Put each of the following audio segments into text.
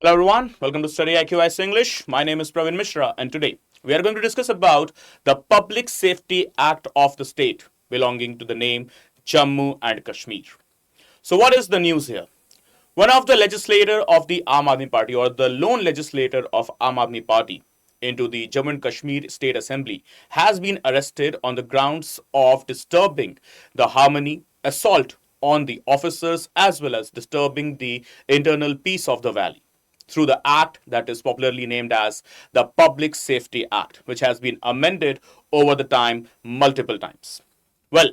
Hello everyone, welcome to StudyIQ IAS English. My name is Praveen Mishra and today we are going to discuss about the Public Safety Act of the state belonging to the name Jammu and Kashmir. So what is the news here? One of the legislator of the Aam Aadmi Party or the lone legislator of Aam Aadmi Party into the Jammu and Kashmir State Assembly has been arrested on the grounds of disturbing the harmony, assault on the officers as well as disturbing the internal peace of the valley through the act that is popularly named as the Public Safety Act, which has been amended over the time multiple times. Well,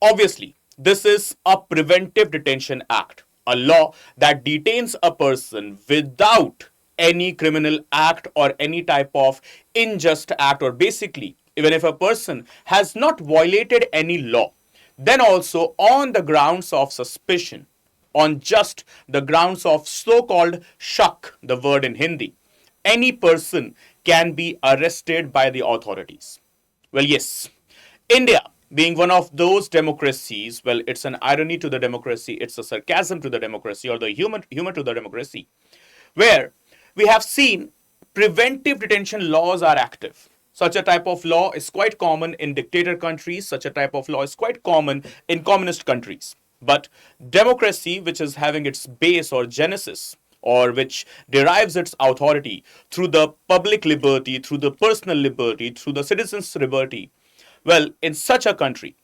obviously, this is a Preventive Detention Act, a law that detains a person without any criminal act or any type of unjust act, or basically, even if a person has not violated any law, then also on the grounds of suspicion, on just the grounds of so-called shak, the word in Hindi, any person can be arrested by the authorities. Well, yes, India being one of those democracies, well, it's an irony to the democracy, it's a sarcasm to the democracy, or the humor to the democracy, where we have seen preventive detention laws are active. Such a type of law is quite common in dictator countries, such a type of law is quite common in communist countries. But democracy, which is having its base or genesis, or which derives its authority through the public liberty, through the personal liberty, through the citizens' liberty, well, in such a country,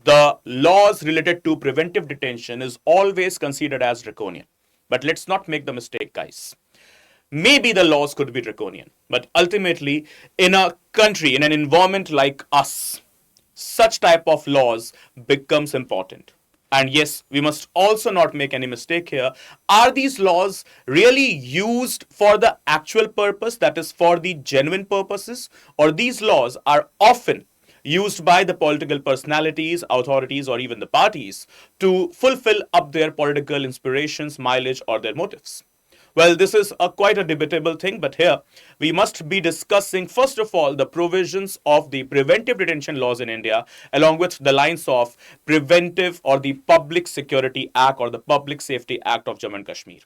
the laws related to preventive detention is always considered as draconian. But let's not make the mistake, guys. Maybe the laws could be draconian, but ultimately, in a country, in an environment like us, such type of laws becomes important. And yes, we must also not make any mistake here. Are these laws really used for the actual purpose, that is for the genuine purposes, or these laws are often used by the political personalities, authorities, or even the parties to fulfill up their political inspirations, mileage, or their motives? Well, this is quite a debatable thing, but here we must be discussing, first of all, the provisions of the preventive detention laws in India, along with the lines of preventive or the Public Security Act or the Public Safety Act of Jammu and Kashmir.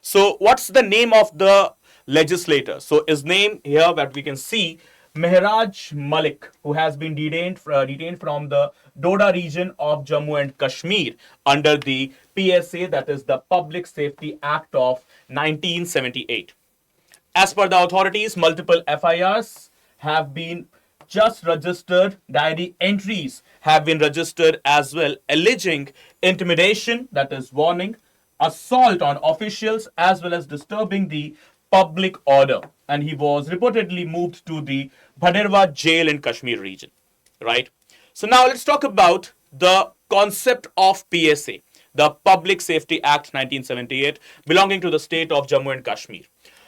So, what's the name of the legislator? So, his name here that we can see, Mehraj Malik, who has been detained from the Doda region of Jammu and Kashmir under the PSA, that is the Public Safety Act of 1978. As per the authorities, multiple FIRs have been just registered, diary entries have been registered as well, alleging intimidation, that is warning, assault on officials, as well as disturbing the public order. And he was reportedly moved to the Bhaderwa jail in Kashmir region, right? So now let's talk about the concept of PSA, the Public Safety Act 1978, belonging to the state of Jammu and Kashmir.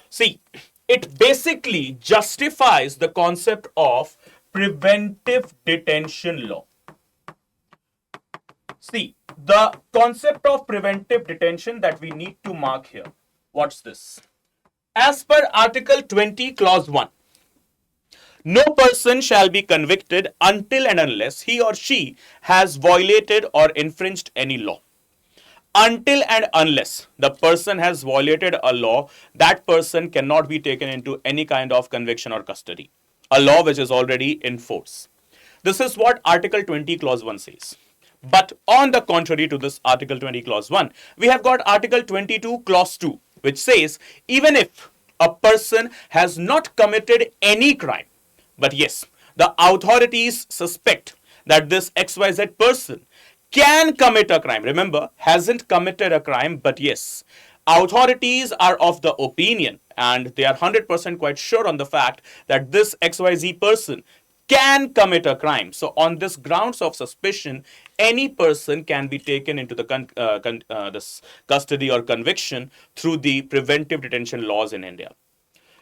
See, it basically justifies the concept of preventive detention law. See, the concept of preventive detention that we need to mark here. What's this? As per Article 20, Clause 1, no person shall be convicted until and unless he or she has violated or infringed any law. Until and unless the person has violated a law, that person cannot be taken into any kind of conviction or custody. A law which is already in force. This is what Article 20, Clause 1 says. But on the contrary to this Article 20, Clause 1, we have got Article 22, Clause 2, which says even if a person has not committed any crime, but yes, the authorities suspect that this XYZ person can commit a crime. Remember, hasn't committed a crime, but yes, authorities are of the opinion and they are 100% quite sure on the fact that this XYZ person can commit a crime. So on this grounds of suspicion, any person can be taken into the this custody or conviction through the preventive detention laws in India,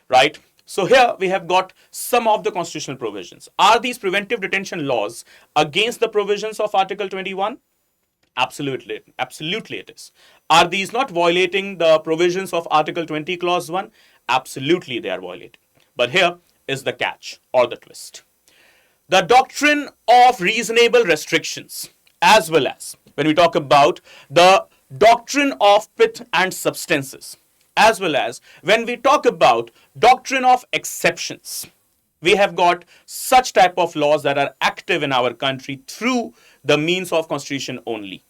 right? So here we have got some of the constitutional provisions. Are these preventive detention laws against the provisions of Article 21? Absolutely, absolutely it is. Are these not violating the provisions of Article 20, Clause 1? Absolutely they are violating. But here is the catch or the twist. The doctrine of reasonable restrictions, as well as when we talk about the doctrine of pith and substances, as well as when we talk about doctrine of exceptions. We have got such type of laws that are active in our country through the means of constitution only,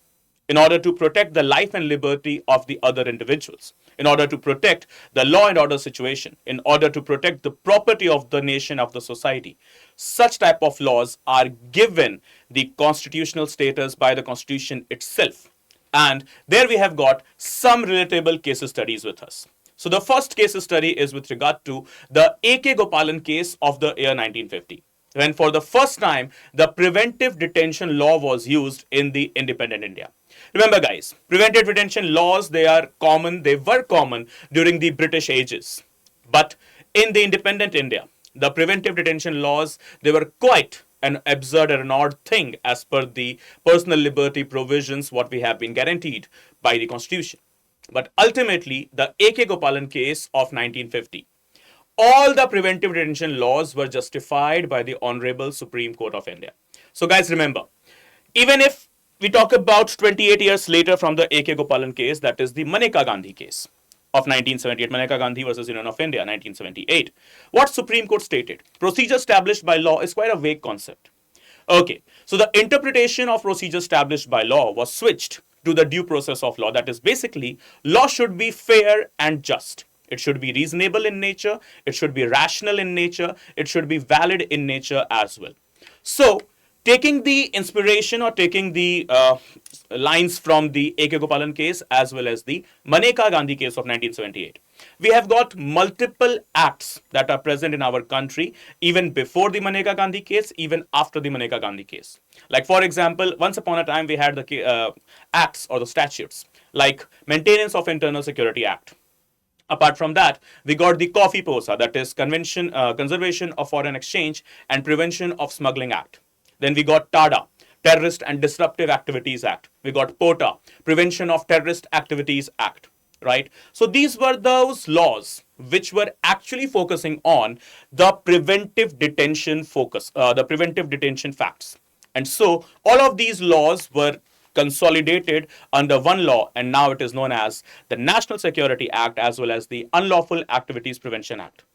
in order to protect the life and liberty of the other individuals, in order to protect the law and order situation, in order to protect the property of the nation, of the society. Such type of laws are given the constitutional status by the constitution itself. And there we have got some relatable case studies with us. So the first case study is with regard to the A.K. Gopalan case of the year 1950, when for the first time the preventive detention law was used in the independent India. Remember guys, preventive detention laws, they were common during the British ages. But in the independent India, the preventive detention laws, they were quite an absurd and an odd thing as per the personal liberty provisions what we have been guaranteed by the constitution. But ultimately, the A.K. Gopalan case of 1950, all the preventive detention laws were justified by the Honorable Supreme Court of India. So guys, remember, even if we talk about 28 years later from the A.K. Gopalan case, that is the Maneka Gandhi case of 1978, Maneka Gandhi versus Union of India, 1978. What Supreme Court stated, procedure established by law is quite a vague concept. Okay, so the interpretation of procedure established by law was switched to the due process of law. That is basically, law should be fair and just. It should be reasonable in nature, it should be rational in nature, it should be valid in nature as well. So, taking the inspiration or taking the lines from the A.K. Gopalan case as well as the Maneka Gandhi case of 1978, we have got multiple acts that are present in our country even before the Maneka Gandhi case, even after the Maneka Gandhi case. Like for example, once upon a time we had the acts or the statutes like Maintenance of Internal Security Act. Apart from that, we got the Coffee POSA, that is Conservation of Foreign Exchange and Prevention of Smuggling Act. Then we got TADA, Terrorist and Disruptive Activities Act. We got POTA, Prevention of Terrorist Activities Act, right? So these were those laws which were actually focusing on the preventive detention the preventive detention facts. And so all of these laws were consolidated under one law, and now it is known as the National Security Act as well as the Unlawful Activities Prevention Act.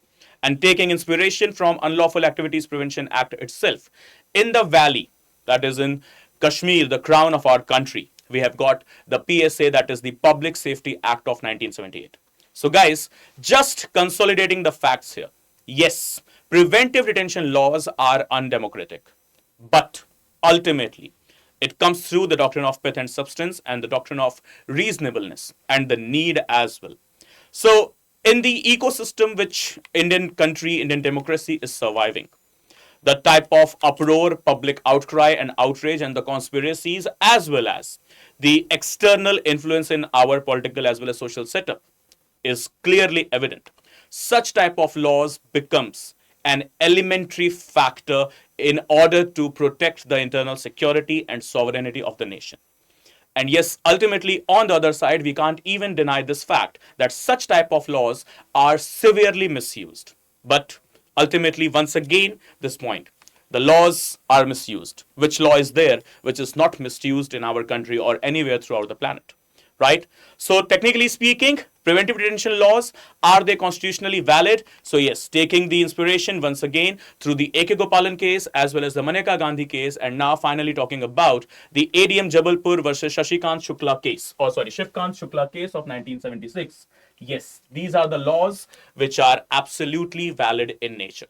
And taking inspiration from Unlawful Activities Prevention Act itself, in the valley, that is in Kashmir, the crown of our country, we have got the PSA, that is the Public Safety Act of 1978. So guys, just consolidating the facts here. Yes, preventive detention laws are undemocratic, but ultimately, it comes through the doctrine of pith and substance and the doctrine of reasonableness and the need as well. So, in the ecosystem which Indian country, Indian democracy is surviving, the type of uproar, public outcry and outrage and the conspiracies as well as the external influence in our political as well as social setup is clearly evident. Such type of laws becomes an elementary factor in order to protect the internal security and sovereignty of the nation. And yes, ultimately, on the other side, we can't even deny this fact that such type of laws are severely misused. But ultimately, once again, this point, the laws are misused. Which law is there which is not misused in our country or anywhere throughout the planet? Right? So technically speaking, preventive detention laws, are they constitutionally valid? So yes, taking the inspiration once again through the A.K. Gopalan case as well as the Maneka Gandhi case, and now finally talking about the ADM Jabalpur versus Shashikant Shukla case, Shivkant Shukla case of 1976. Yes, these are the laws which are absolutely valid in nature.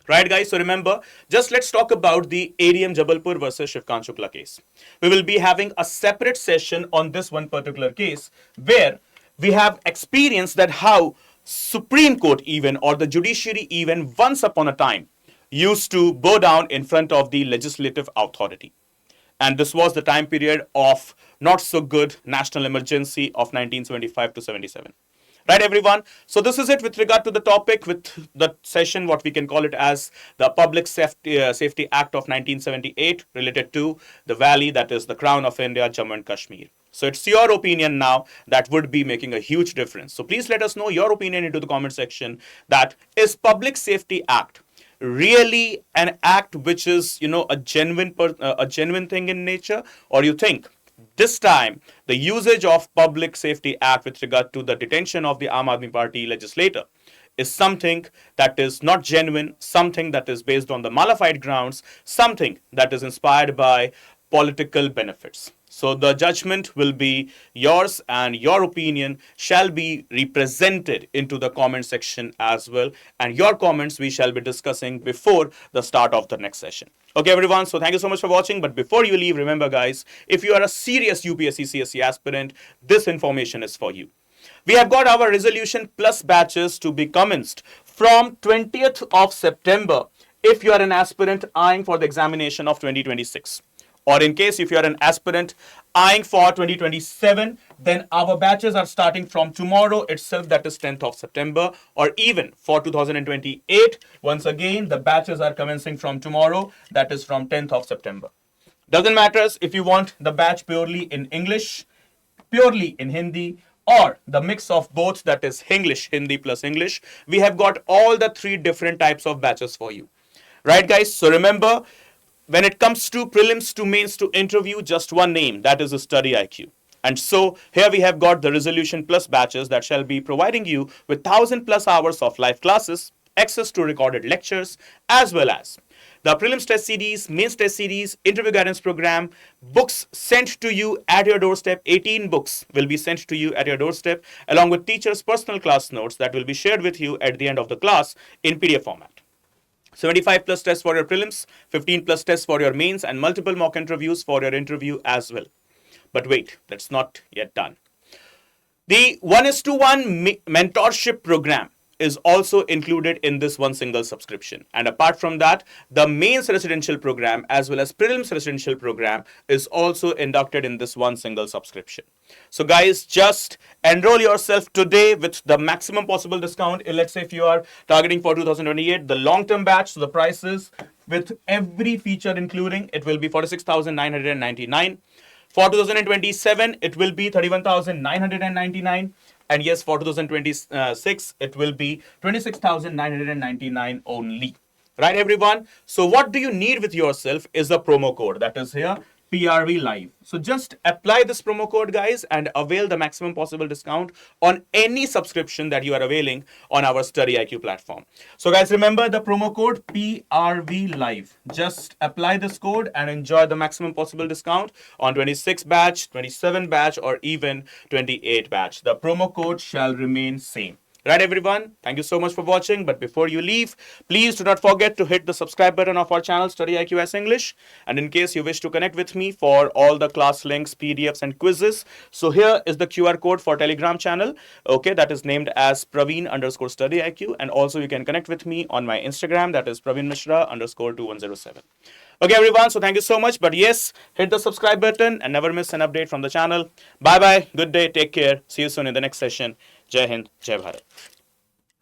Right, guys? So remember, just let's talk about the ADM Jabalpur versus Shivkant Shukla case. We will be having a separate session on this one particular case where we have experienced that how Supreme Court even or the judiciary even once upon a time used to bow down in front of the legislative authority. And this was the time period of not so good national emergency of 1975 to 77. Right, everyone? So this is it with regard to the topic, with the session, what we can call it as the Public Safety Act of 1978 related to the valley, that is the crown of India, Jammu and Kashmir. So it's your opinion now that would be making a huge difference. So please let us know your opinion into the comment section. That is Public Safety Act really an act which is, a genuine thing in nature, or you think This time, the usage of Public Safety Act with regard to the detention of the Aam Aadmi Party legislator is something that is not genuine, something that is based on the malified grounds, something that is inspired by political benefits. So the judgment will be yours and your opinion shall be represented into the comment section as well. And your comments we shall be discussing before the start of the next session. Okay, everyone. So thank you so much for watching. But before you leave, remember, guys, if you are a serious UPSC CSE aspirant, this information is for you. We have got our resolution plus batches to be commenced from 20th of September if you are an aspirant eyeing for the examination of 2026. Or in case if you are an aspirant eyeing for 2027, then our batches are starting from tomorrow itself, that is 10th of September, or even for 2028. Once again, the batches are commencing from tomorrow, that is from 10th of September. Doesn't matter if you want the batch purely in English, purely in Hindi, or the mix of both, that is English, Hindi plus English. We have got all the three different types of batches for you. Right, guys? So remember, when it comes to prelims to mains to interview, just one name, that is a StudyIQ. And so here we have got the resolution plus batches that shall be providing you with 1,000 plus hours of live classes, access to recorded lectures, as well as the prelims test CDs, mains test CDs, interview guidance program, books sent to you at your doorstep. 18 books will be sent to you at your doorstep, along with teachers' personal class notes that will be shared with you at the end of the class in PDF format. 75 plus tests for your prelims, 15 plus tests for your mains, and multiple mock interviews for your interview as well. But wait, that's not yet done. The 1:1 mentorship program is also included in this one single subscription. And apart from that, the mains residential program as well as prelims residential program is also inducted in this one single subscription. So guys, just enroll yourself today with the maximum possible discount. Let's say if you are targeting for 2028, the long-term batch, so the prices with every feature including, it will be 46,999. For 2027, it will be 31,999. And yes, for 2026, it will be 26,999 only. Right, everyone? So what do you need with yourself is a promo code that is here, PRV Live. So just apply this promo code, guys, and avail the maximum possible discount on any subscription that you are availing on our StudyIQ platform. So guys, remember the promo code PRV Live. Just apply this code and enjoy the maximum possible discount on 26 batch, 27 batch, or even 28 batch. The promo code shall remain same. Right, everyone? Thank you so much for watching. But before you leave, please do not forget to hit the subscribe button of our channel, StudyIQ IAS English. And in case you wish to connect with me for all the class links, PDFs, and quizzes, so here is the QR code for Telegram channel. Okay, that is named as Praveen_StudyIQ. And also you can connect with me on my Instagram, that is Praveen Mishra_2107. Okay, everyone. So thank you so much. But yes, hit the subscribe button and never miss an update from the channel. Bye bye. Good day. Take care. See you soon in the next session. Jai Hind, Jai Bharat.